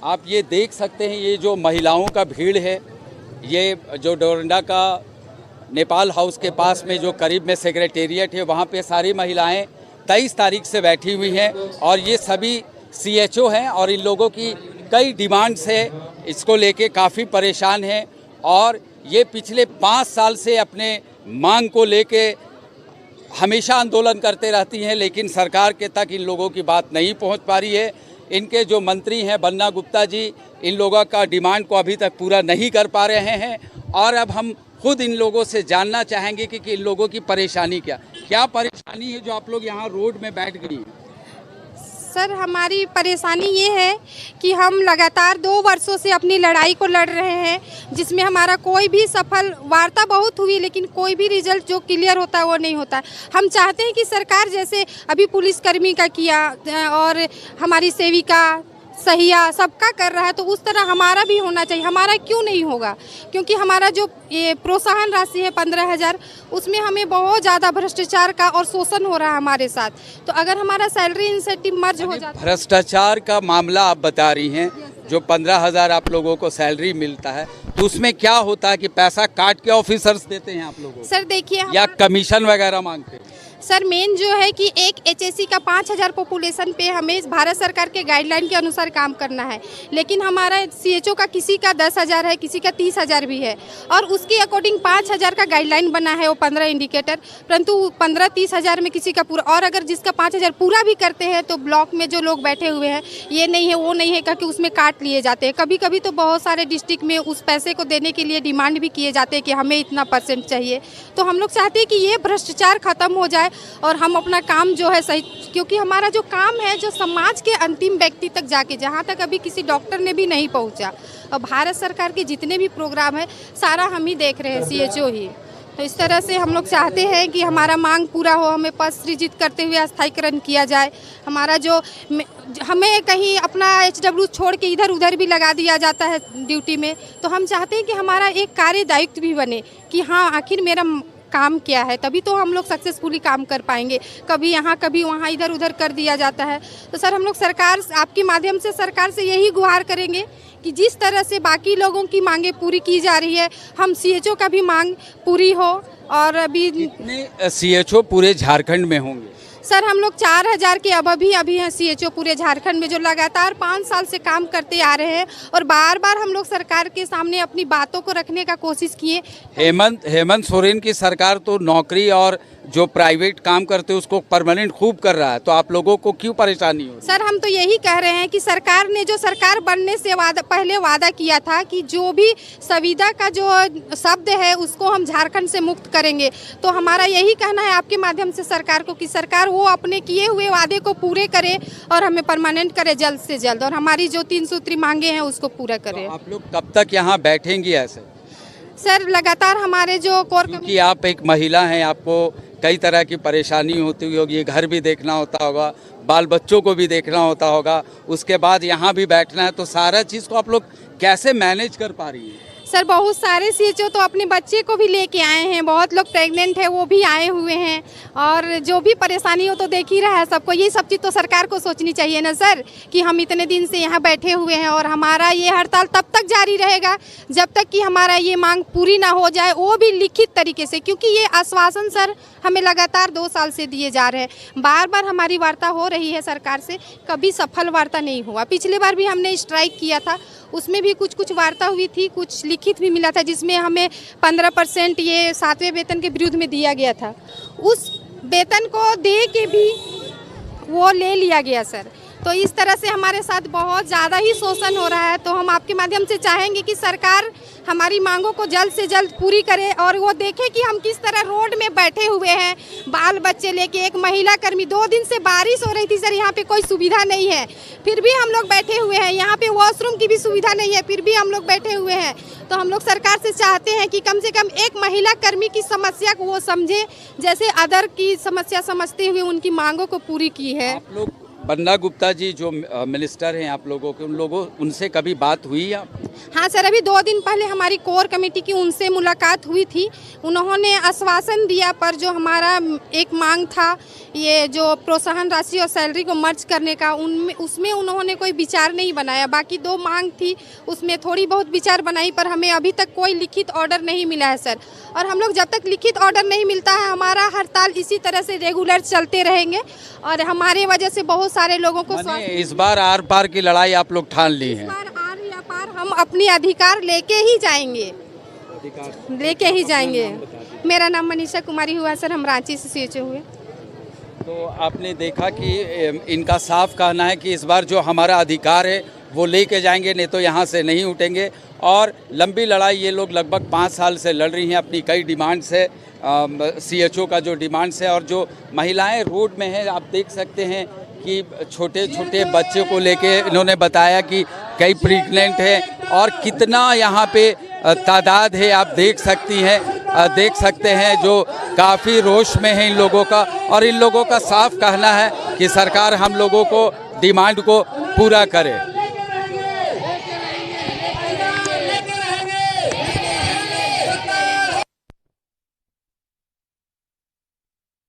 आप ये देख सकते हैं, ये जो महिलाओं का भीड़ है, ये जो डोरंडा का नेपाल हाउस के पास में जो करीब में सेक्रेटेरिएट है, वहाँ पे सारी महिलाएं 23 तारीख से बैठी हुई हैं और ये सभी सीएचओ हैं और इन लोगों की कई डिमांड्स है, इसको लेके काफ़ी परेशान हैं और ये पिछले 5 साल से अपने मांग को लेके हमेशा आंदोलन करते रहती हैं, लेकिन सरकार के तक इन लोगों की बात नहीं पहुंच पा रही है। इनके जो मंत्री हैं बन्ना गुप्ता जी, इन लोगों का डिमांड को अभी तक पूरा नहीं कर पा रहे हैं और अब हम खुद इन लोगों से जानना चाहेंगे कि इन लोगों की परेशानी क्या परेशानी है जो आप लोग यहाँ रोड में बैठ गई हैं। सर, हमारी परेशानी ये है कि हम लगातार 2 वर्षों से अपनी लड़ाई को लड़ रहे हैं, जिसमें हमारा कोई भी सफल वार्ता बहुत हुई, लेकिन कोई भी रिजल्ट जो क्लियर होता है वो नहीं होता। हम चाहते हैं कि सरकार जैसे अभी पुलिसकर्मी का किया और हमारी सेविका सहिया सबका कर रहा है, तो उस तरह हमारा भी होना चाहिए। हमारा क्यों नहीं होगा? क्योंकि हमारा जो ये प्रोत्साहन राशि है 15,000, उसमें हमें बहुत ज़्यादा भ्रष्टाचार का और शोषण हो रहा है हमारे साथ। तो अगर हमारा सैलरी इंसेंटिव मर्ज हो जाता है। भ्रष्टाचार का मामला आप बता रही हैं, जो 15,000 आप लोगों को सैलरी मिलता है, तो उसमें क्या होता है कि पैसा काट के ऑफिसर्स देते हैं आप लोगों को? सर देखिए, या कमीशन वगैरह मांगते हैं? सर मेन जो है कि एक एचएससी का 5,000 पॉपुलेशन पे हमें भारत सरकार के गाइडलाइन के अनुसार काम करना है, लेकिन हमारा सीएचओ का किसी का 10,000 है, किसी का 30,000 भी है और उसके अकॉर्डिंग 5,000 का गाइडलाइन बना है, वो 15 इंडिकेटर, परंतु 15-30,000 में किसी का पूरा, और अगर जिसका 5,000 पूरा भी करते हैं तो ब्लॉक में जो लोग बैठे हुए हैं ये नहीं है वो नहीं है करके उसमें काट लिए जाते हैं। कभी कभी तो बहुत सारे डिस्ट्रिक्ट में उस पैसे को देने के लिए डिमांड भी किए जाते हैं कि हमें इतना % चाहिए। तो हम लोग चाहते हैं कि ये भ्रष्टाचार खत्म हो जाए और हम अपना काम जो है सही, क्योंकि हमारा जो काम है जो समाज के अंतिम व्यक्ति तक जाके, जहाँ तक अभी किसी डॉक्टर ने भी नहीं पहुँचा, और भारत सरकार के जितने भी प्रोग्राम है सारा हम ही देख रहे हैं, सीएचओ ही। तो इस तरह से हम लोग चाहते हैं कि हमारा मांग पूरा हो, हमें पद सृजित करते हुए अस्थायीकरण किया जाए। हमारा जो हमें कहीं अपना HW छोड़ के इधर उधर भी लगा दिया जाता है ड्यूटी में, तो हम चाहते हैं कि हमारा एक कार्य दायित्व भी बने कि हाँ आखिर मेरा काम क्या है, तभी तो हम लोग सक्सेसफुली काम कर पाएंगे। कभी यहाँ कभी वहाँ इधर उधर कर दिया जाता है। तो सर हम लोग सरकार, आपके माध्यम से सरकार से यही गुहार करेंगे कि जिस तरह से बाकी लोगों की मांगे पूरी की जा रही है, हम सीएचओ का भी मांग पूरी हो। और अभी कितने सीएचओ पूरे झारखंड में होंगे? सर हम लोग 4,000 के अब अभी हैं सीएचओ पूरे झारखंड में, जो लगातार 5 साल से काम करते आ रहे हैं और बार बार हम लोग सरकार के सामने अपनी बातों को रखने का कोशिश किए। हेमंत सोरेन की सरकार तो नौकरी और जो प्राइवेट काम करते हैं उसको परमानेंट खूब कर रहा है, तो आप लोगों को क्यों परेशानी हो? सर हम तो यही कह रहे हैं कि सरकार ने जो सरकार बनने से पहले वादा किया था कि जो भी संविदा का जो शब्द है उसको हम झारखंड से मुक्त करेंगे, तो हमारा यही कहना है आपके माध्यम से सरकार को कि सरकार वो अपने किए हुए वादे को पूरे करे और हमें परमानेंट करे जल्द से जल्द, और हमारी जो 3 सूत्री मांगे हैं उसको पूरा करे। तो आप लोग कब तक यहाँ बैठेंगी ऐसे? सर लगातार हमारे जो कोर, क्योंकि आप एक महिला हैं, आपको कई तरह की परेशानी होती होगी, ये घर भी देखना होता होगा, बाल बच्चों को भी देखना होता होगा, उसके बाद यहाँ भी बैठना है, तो सारा चीज़ को आप लोग कैसे मैनेज कर पा रही हैं? सर बहुत सारे सीएचओ तो अपने बच्चे को भी लेके आए हैं, बहुत लोग प्रेग्नेंट है वो भी आए हुए हैं, और जो भी परेशानी हो तो देख ही रहा है सबको। ये सब चीज़ तो सरकार को सोचनी चाहिए ना सर, कि हम इतने दिन से यहाँ बैठे हुए हैं और हमारा ये हड़ताल तब तक जारी रहेगा जब तक कि हमारा ये मांग पूरी ना हो जाए, वो भी लिखित तरीके से, क्योंकि ये आश्वासन सर हमें लगातार 2 साल से दिए जा रहे हैं। बार बार हमारी वार्ता हो रही है सरकार से, कभी सफल वार्ता नहीं हुआ। पिछले बार भी हमने स्ट्राइक किया था, उसमें भी कुछ वार्ता हुई थी, कुछ लिखित भी मिला था, जिसमें हमें 15% ये 7वें वेतन के विरुद्ध में दिया गया था। उस वेतन को दे के भी वो ले लिया गया सर। तो इस तरह से हमारे साथ बहुत ज़्यादा ही शोषण हो रहा है। तो हम आपके माध्यम से चाहेंगे कि सरकार हमारी मांगों को जल्द से जल्द पूरी करे और वो देखे कि हम किस तरह रोड में बैठे हुए हैं, बाल बच्चे लेके। एक महिला कर्मी, 2 दिन से बारिश हो रही थी सर, यहाँ पे कोई सुविधा नहीं है, फिर भी हम लोग बैठे हुए हैं। यहाँ पे वॉशरूम की भी सुविधा नहीं है, फिर भी हम लोग बैठे हुए हैं। तो हम लोग सरकार से चाहते हैं कि कम से कम एक महिला कर्मी की समस्या को वो समझे, जैसे अदर की समस्या समझते हुए उनकी मांगों को पूरी की है। आप लोग बन्ना गुप्ता जी जो मिनिस्टर हैं आप लोगों के, उनसे कभी बात हुई आप? हाँ सर, अभी 2 दिन पहले हमारी कोर कमेटी की उनसे मुलाकात हुई थी। उन्होंने आश्वासन दिया, पर जो हमारा एक मांग था ये जो प्रोत्साहन राशि और सैलरी को मर्ज करने का, उसमें उन्होंने कोई विचार नहीं बनाया। बाकी 2 मांग थी उसमें थोड़ी बहुत विचार बनाई, पर हमें अभी तक कोई लिखित ऑर्डर नहीं मिला है सर। और हम लोग जब तक लिखित ऑर्डर नहीं मिलता है, हमारा हड़ताल इसी तरह से रेगुलर चलते रहेंगे और हमारे वजह से बहुत सारे लोगों को इस बार आर पार की लड़ाई आप लोग ठान ली है? हम अपनी अधिकार लेके ही जाएंगे, मेरा नाम मनीषा कुमारी हुआ सर, हम रांची से सीएचओ हुए। तो आपने देखा कि इनका साफ कहना है कि इस बार जो हमारा अधिकार है वो लेके जाएंगे, नहीं तो यहाँ से नहीं उठेंगे। और लंबी लड़ाई ये लोग लगभग 5 साल से लड़ रही हैं अपनी कई डिमांड्स है, सीएचओ का जो डिमांड्स है। और जो महिलाएं रोड में हैं, आप देख सकते हैं कि छोटे छोटे बच्चों को लेके इन्होंने बताया कि कई प्रेग्नेंट हैं और कितना यहाँ पे तादाद है आप देख सकते हैं जो काफ़ी रोष में है इन लोगों का। और इन लोगों का साफ कहना है कि सरकार हम लोगों को डिमांड को पूरा करे।